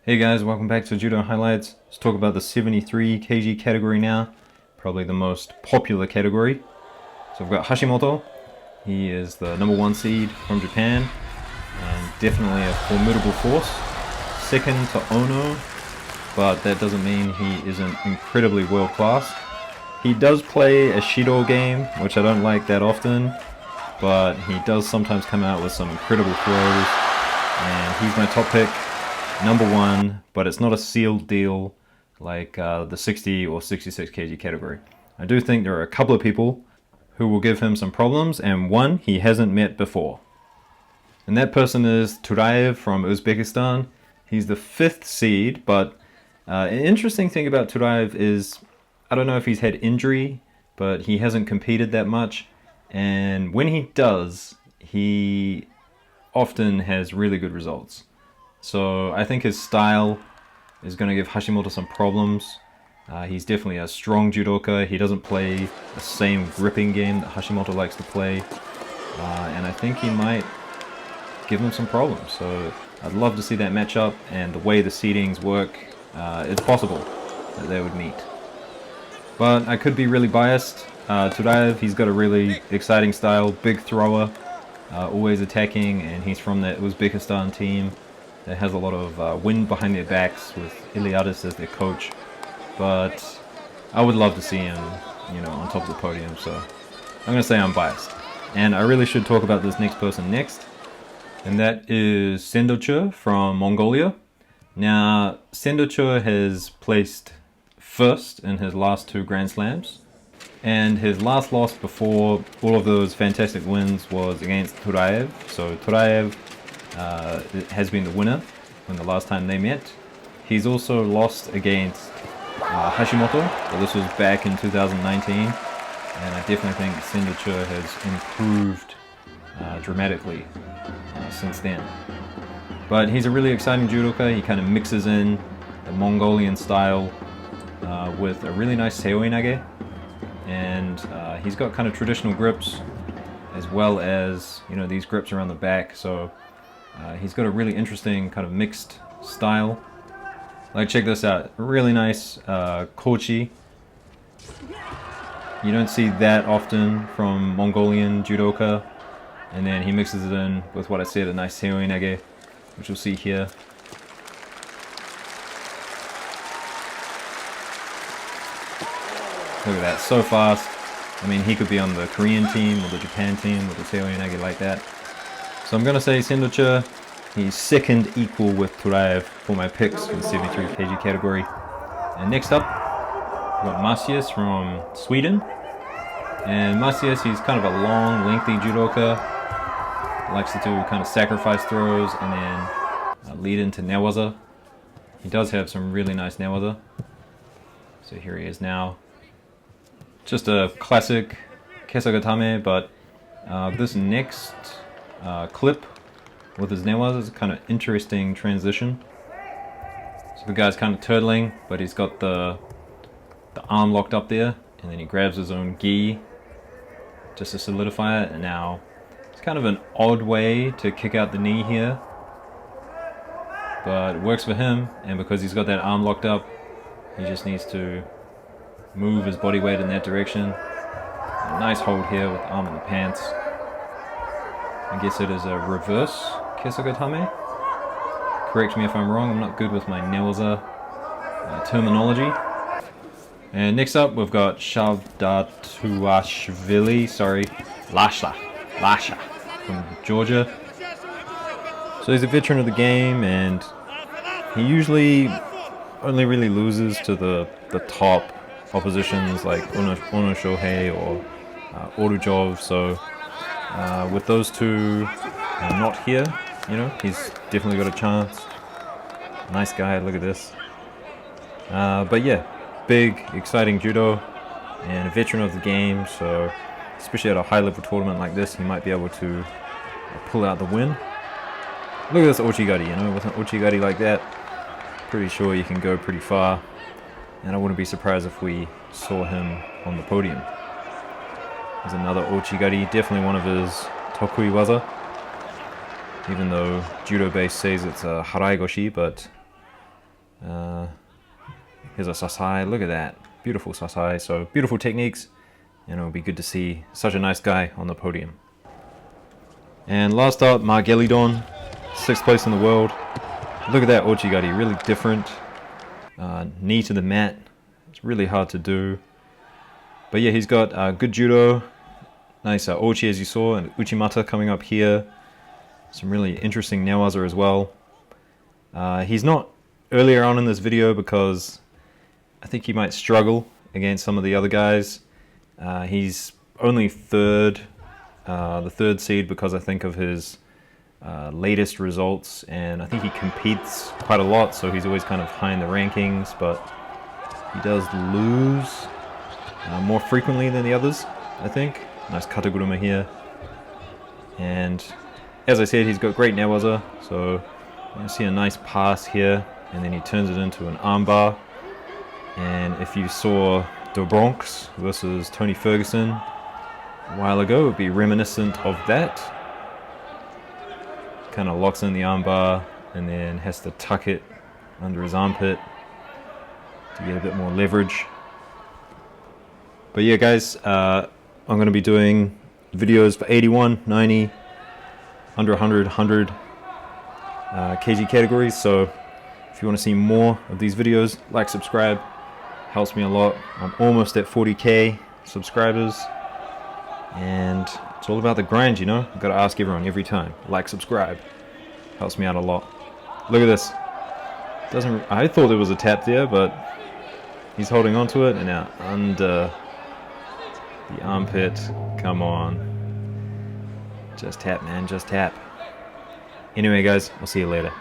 Hey guys, welcome back to Judo Highlights. Let's talk about the 73 kg category now. Probably the most popular category. So we've got Hashimoto. He is the #1 seed from Japan and definitely a formidable force. Second to Ono, but that doesn't mean he isn't incredibly world class. He does play a Shido game, which I don't like that often, but he does sometimes come out with some incredible throws, and he's my top pick. #1, but it's not a sealed deal like the 60 or 66 kg category. I do think there are a couple of people who will give him some problems, and one he hasn't met before. And that person is Turaev from Uzbekistan. He's the 5th seed, but an interesting thing about Turaev is, I don't know if he's had injury, but he hasn't competed that much, and when he does, he often has really good results. So I think his style is going to give Hashimoto some problems. He's definitely a strong judoka. He doesn't play the same gripping game that Hashimoto likes to play. And I think he might give him some problems. So I'd love to see that matchup, and the way the seedings work, it's possible that they would meet. But I could be really biased. Turaev, he's got a really exciting style, big thrower, always attacking, and he's from the Uzbekistan team that has a lot of wind behind their backs with Iliadis as their coach. But I would love to see him, on top of the podium, so I'm going to say I'm biased. And I really should talk about this next person next, and that is Cinder from Mongolia. Now, Cinder has placed first in his last 2 Grand Slams, and his last loss before all of those fantastic wins was against Turaev. So Turaev has been the winner when the last time they met. He's also lost against Hashimoto, but this was back in 2019, and I definitely think Cinder has improved dramatically since then. But he's a really exciting judoka. He kind of mixes in the Mongolian style with a really nice seoi nage, and he's got kind of traditional grips as well as these grips around the back. So he's got a really interesting kind of mixed style. Like, check this out, really nice kochi. You don't see that often from Mongolian judoka. And then he mixes it in with what I said, a nice seoi nage, which you'll see here. Look at that, so fast. I mean, he could be on the Korean team or the Japan team with the seoi nage like that. So I'm going to say Cinder. He's second equal with Turaev for my picks for the 73 kg category. And next up, we've got Macias from Sweden. And Macias, he's kind of a long, lengthy judoka. Likes to do kind of sacrifice throws and then lead into newaza. He does have some really nice newaza. So here he is now. Just a classic kesagatame, but this next clip with his newaza is a kind of interesting transition. So the guy's kind of turtling, but he's got the arm locked up there, and then he grabs his own gi just to solidify it. And now it's kind of an odd way to kick out the knee here, but it works for him, and because he's got that arm locked up, he just needs to move his body weight in that direction. A nice hold here with the arm in the pants. I guess it is a reverse kesagatame. Correct me if I'm wrong, I'm not good with my newaza terminology. And next up we've got Lasha from Georgia. So he's a veteran of the game, and he usually only really loses to the top oppositions like Ono Shohei or Orujov. So with those two not here, he's definitely got a chance. Nice guy, look at this. But yeah, big, exciting judo, and a veteran of the game, so especially at a high-level tournament like this, he might be able to pull out the win. Look at this ochigari, with an ochigari like that, pretty sure you can go pretty far, and I wouldn't be surprised if we saw him on the podium. There's another ochigari, definitely one of his tokui waza, even though judo base says it's a haraigoshi, but Here's a sasai. Look at that. Beautiful sasai. So beautiful techniques. And it'll be good to see such a nice guy on the podium. And last up, Margelidon. 6th place in the world. Look at that ochigari. Really different. Knee to the mat. It's really hard to do. But yeah, he's got good judo. Nice ochi as you saw. And uchimata coming up here. Some really interesting newaza as well. He's not earlier on in this video because I think he might struggle against some of the other guys. He's only third, the third seed because I think of his latest results, and I think he competes quite a lot, so he's always kind of high in the rankings, but he does lose more frequently than the others, I think. Nice kataguruma here. And as I said, he's got great newaza, so you see a nice pass here, and then he turns it into an armbar. And if you saw the Bronx versus Tony Ferguson a while ago, it would be reminiscent of that. Kind of locks in the armbar and then has to tuck it under his armpit to get a bit more leverage. But yeah, guys, I'm going to be doing videos for 81, 90, under 100, 100 kg categories. So if you want to see more of these videos, like, subscribe. Helps me a lot. I'm almost at 40k subscribers, and it's all about the grind, you know. I've got to ask everyone every time. Like, subscribe. Helps me out a lot. Look at this. I thought there was a tap there, but he's holding on to it, and now under the armpit. Come on. Just tap, man. Just tap. Anyway, guys, I'll see you later.